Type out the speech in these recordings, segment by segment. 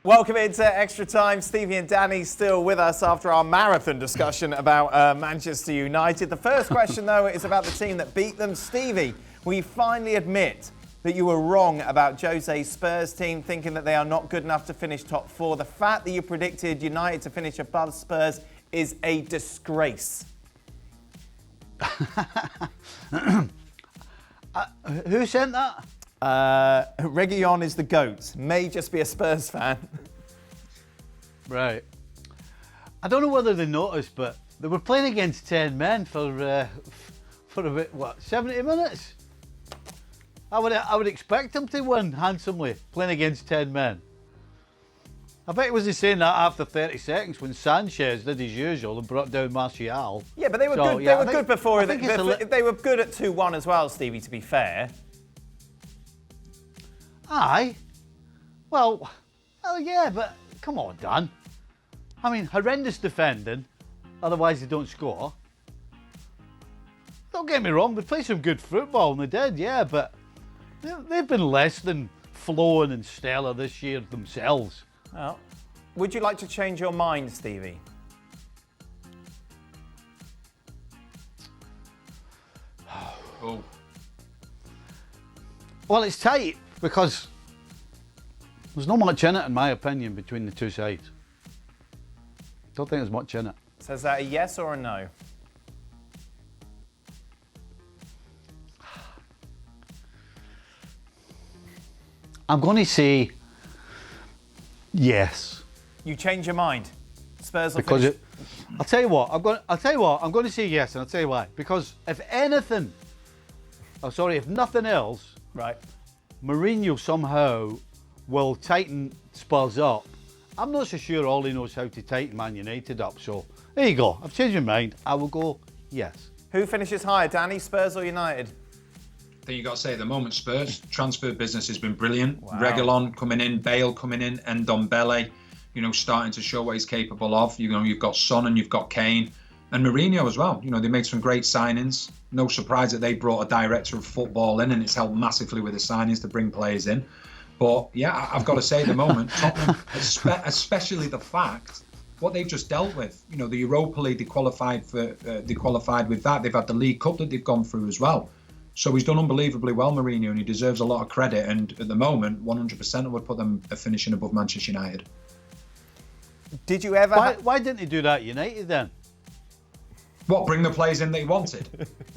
Welcome into Extra Time. Stevie and Danny still with us after our marathon discussion about Manchester United. The first question, though, is about the team that beat them. Stevie, will you finally admit that you were wrong about Jose's Spurs team, thinking that they are not good enough to finish top four? The fact that you predicted United to finish above Spurs is a disgrace. Who sent that? Reguilon is the GOAT. May just be a Spurs fan. Right. I don't know whether they noticed, but they were playing against 10 men for a bit, 70 minutes? I would expect them to win handsomely, playing against 10 men. I bet he was saying that after 30 seconds when Sanchez did his usual and brought down Martial. Yeah, but they were good. They were good before. They were good at 2-1 as well, Stevie, to be fair. Aye. Well, yeah, but come on, Dan. I mean, horrendous defending, otherwise they don't score. Don't get me wrong, they played some good football, and they did, yeah, but they've been less than flowing and stellar this year themselves. Well, would you like to change your mind, Stevie? Oh. Well, it's tight because there's not much in it, in my opinion, between the two sides. Don't think there's much in it. So is that a yes or a no? I'm going to say yes. You change your mind. Spurs will because finish. I'll tell you what. I'm going to say yes, and I'll tell you why. Because if nothing else, right, Mourinho somehow will tighten Spurs up. I'm not so sure all he knows how to tighten Man United up. So there you go. I've changed my mind. I will go yes. Who finishes higher, Danny? Spurs or United? I think you got to say at the moment, Spurs transfer business has been brilliant. Wow. Reguilon coming in, Bale coming in, and Ndombele, starting to show what he's capable of. You've got Son and you've got Kane and Mourinho as well. They made some great signings. No surprise that they brought a director of football in, and it's helped massively with the signings to bring players in. But yeah, I've got to say at the moment, Tottenham, especially the fact what they've just dealt with. The Europa League, they qualified with that. They've had the League Cup that they've gone through as well. So he's done unbelievably well, Mourinho, and he deserves a lot of credit. And at the moment, 100% I would put them finishing above Manchester United. Did you ever? Why didn't he do that at United then? What, bring the players in that he wanted?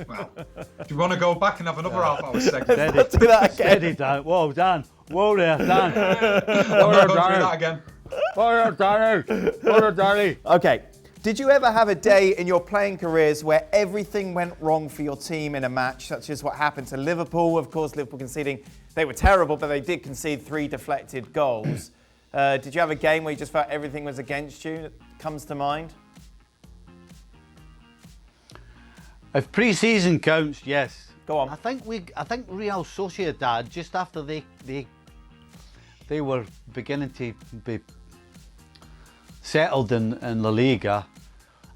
Well, do you want to go back and have another half-hour segment? Let's do that again. Steady, Dan. Whoa, Dan. Whoa there, Dan. I'm not going through that again. Whoa there, Danny. Okay. Did you ever have a day in your playing careers where everything went wrong for your team in a match, such as what happened to Liverpool? Of course, Liverpool conceding. They were terrible, but they did concede 3 deflected goals. Did you have a game where you just felt everything was against you that comes to mind? If pre-season counts, yes. Go on. I think Real Sociedad, just after they were beginning to be settled in La Liga,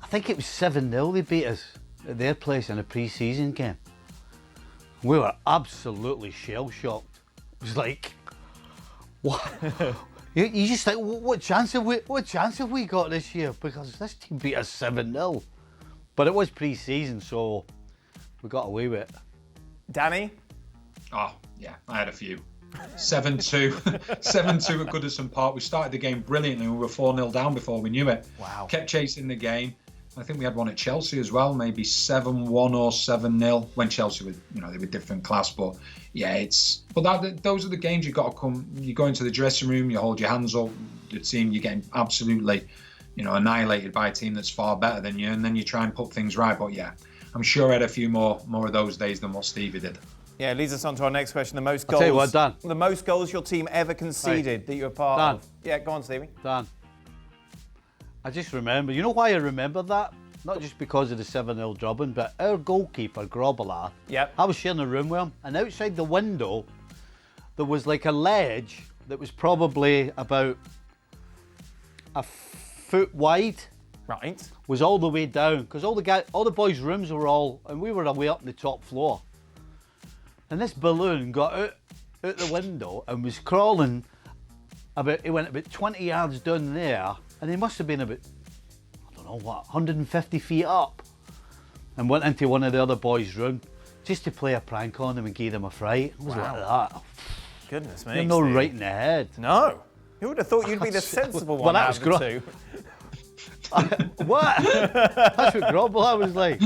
I think it was 7-0 they beat us at their place in a pre-season game. We were absolutely shell-shocked. It was like, what? You just think, what chance have we got this year? Because this team beat us 7-0. But it was pre-season, so we got away with it. Danny? Oh, yeah, I had a few. 7-2. 7-2 at Goodison Park. We started the game brilliantly. We were 4-0 down before we knew it. Wow. Kept chasing the game. I think we had one at Chelsea as well, maybe 7-1 or 7-0. When Chelsea were, they were different class. But yeah, those are the games you've got to come. You go into the dressing room, you hold your hands up, the team, you're getting absolutely, annihilated by a team that's far better than you, and then you try and put things right. But yeah, I'm sure I had a few more of those days than what Stevie did. Yeah, leads us on to our next question. The most goals. I'll tell you what, Dan. The most goals your team ever conceded that you were part Dan. of. Yeah, go on, Stevie. Dan, I just remember. You know why I remember that? Not just because of the 7-0 drubbing, but our goalkeeper, Grobbelaar. Yep. I was sharing a room with him, and outside the window, there was like a ledge that was probably about a foot wide. Right. Was all the way down, because all the boys' rooms were and we were away up on the top floor. And this balloon got out the window and was crawling he went about 20 yards down there, and he must have been about, I don't know what, 150 feet up, and went into one of the other boys' room just to play a prank on him and give him a fright. It was like that. Goodness me. You're no right in the head. No. Who would have thought you'd be the sensible one out of the two? What? That's what Grobble I was like.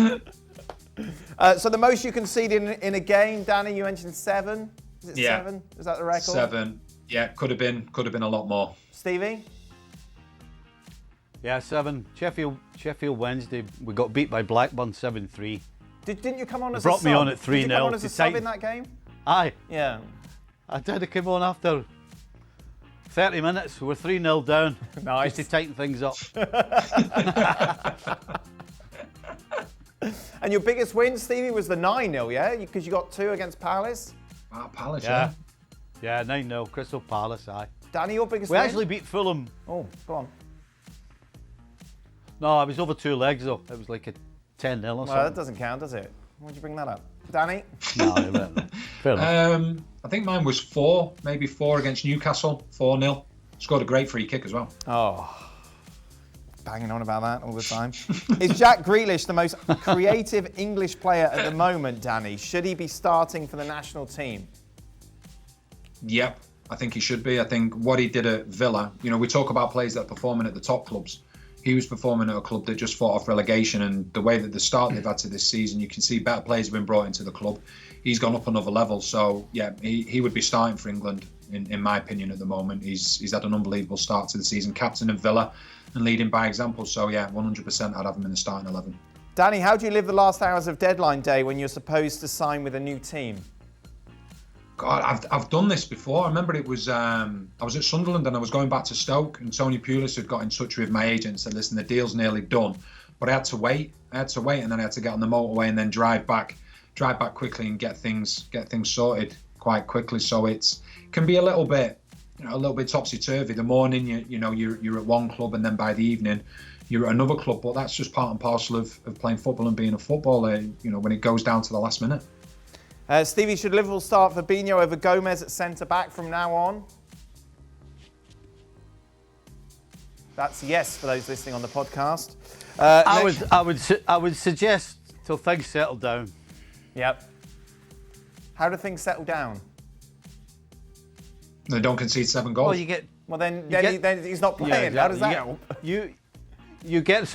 So the most you conceded in a game, Danny, you mentioned 7. Is it 7? Is that the record? 7. Yeah, could have been a lot more. Stevie? Yeah, 7. Sheffield Wednesday, we got beat by Blackburn 7-3. Didn't you come on as a brought sub? me on at 3-0. Did you come on as a sub in that game? Aye. Yeah. I did. I came on after 30 minutes. We're 3-0 down. Nice. Just to tighten things up. And your biggest win, Stevie, was the 9-0, yeah? Because you got 2 against Palace? Palace, yeah. Yeah, 9-0. Crystal Palace, aye. Danny, your biggest We win? actually beat Fulham. Oh, go on. No, it was over 2 legs, though. It was like a 10-0 or something. Well, that doesn't count, does it? Why'd you bring that up? Danny? No, it wasn't. Fair enough. I think mine was 4, maybe 4 against Newcastle, 4-0. Scored a great free kick as well. Oh, banging on about that all the time. Is Jack Grealish the most creative English player at the moment, Danny? Should he be starting for the national team? Yep, I think he should be. I think what he did at Villa, we talk about players that are performing at the top clubs. He was performing at a club that just fought off relegation, and the way that the start they've had to this season, you can see better players have been brought into the club. He's gone up another level, so yeah, he would be starting for England, in my opinion, at the moment. He's had an unbelievable start to the season, captain of Villa and leading by example, so yeah, 100% I'd have him in the starting 11. Danny, how do you live the last hours of deadline day when you're supposed to sign with a new team? God, I've done this before. I remember it was I was at Sunderland and I was going back to Stoke, and Tony Pulis had got in touch with my agent and said, listen, the deal's nearly done, but I had to wait, and then I had to get on the motorway and then drive back quickly and get things sorted quite quickly. So it can be a little bit topsy-turvy. The morning you're at one club, and then by the evening you're at another club, but that's just part and parcel of playing football and being a footballer, when it goes down to the last minute. Stevie, should Liverpool start Fabinho over Gomez at centre-back from now on? That's yes for those listening on the podcast. I would suggest till things settle down. Yep. How do things settle down? They don't concede 7 goals. Well, then he's not playing. Yeah, exactly. How does that help? You get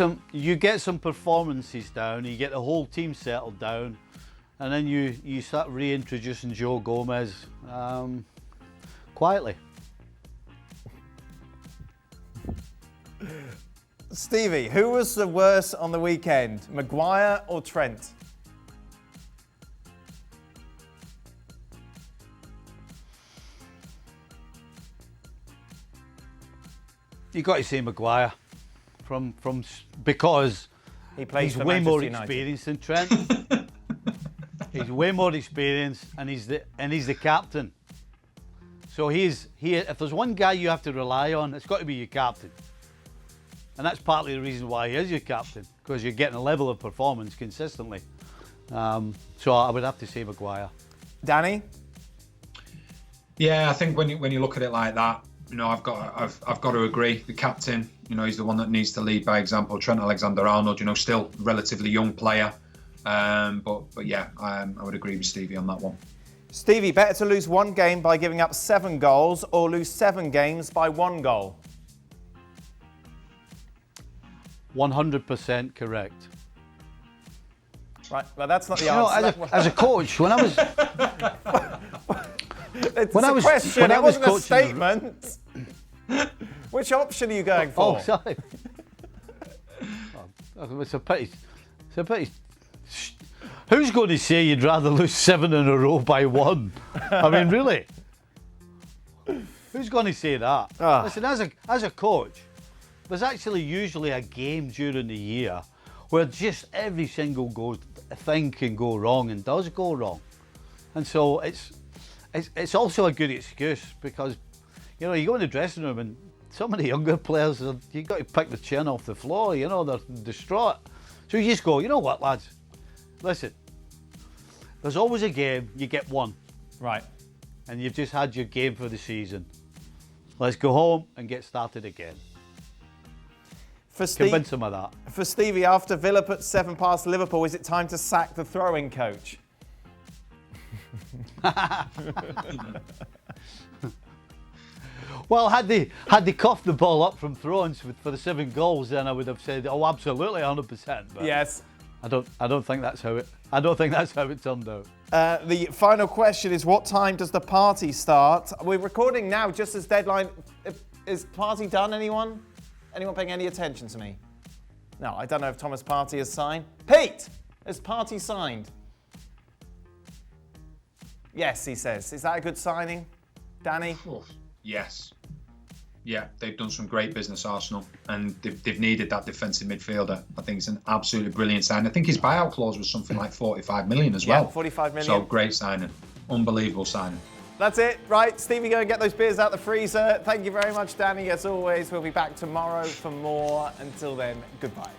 some performances down. You get the whole team settled down. And then you start reintroducing Joe Gomez quietly. Stevie, who was the worst on the weekend, Maguire or Trent? You got to say Maguire, because he plays he's for way Manchester more United. experienced than Trent. He's way more experienced, and he's the captain. So if there's one guy you have to rely on, it's got to be your captain. And that's partly the reason why he is your captain, because you're getting a level of performance consistently. So I would have to say Maguire. Danny? Yeah, I think when you look at it like that, I've got to agree. The captain, he's the one that needs to lead by example. Trent Alexander-Arnold, still relatively young player. But yeah, I would agree with Stevie on that one. Stevie, better to lose 1 game by giving up 7 goals or lose 7 games by 1 goal? 100% correct. Right, well that's not the answer. As a coach, when I was it's a question. It wasn't a statement. Which option are you going for? Oh, sorry. It's a pity. Who's going to say you'd rather lose 7 in a row by 1? I mean, really? Who's going to say that? Listen, as a coach, there's actually usually a game during the year where just every single thing can go wrong and does go wrong. And so it's also a good excuse, because, you go in the dressing room and some of the younger players, you've got to pick the chin off the floor, they're distraught. So you just go, you know what, lads? Listen, there's always a game, you get 1. Right. And you've just had your game for the season. Let's go home and get started again. Convince him of that. For Stevie, after Villa put 7 past Liverpool, is it time to sack the throwing coach? Well, had they coughed the ball up from throw-ins for the 7 goals, then I would have said, oh, absolutely, 100%. But yes. I don't think that's how it. I don't think that's how it turned out. The final question is, what time does the party start? We're recording now, just as deadline. Is party done? Anyone? Anyone paying any attention to me? No, I don't know if Thomas Partey has signed. Pete, has Partey signed? Yes, he says. Is that a good signing, Danny? Yes. Yeah, they've done some great business, Arsenal, and they've needed that defensive midfielder. I think it's an absolutely brilliant sign. I think his buyout clause was something like 45 million as well. Yeah, 45 million. So great signing. Unbelievable signing. That's it. Right, Stevie, go and get those beers out the freezer. Thank you very much, Danny. As always, we'll be back tomorrow for more. Until then, goodbye.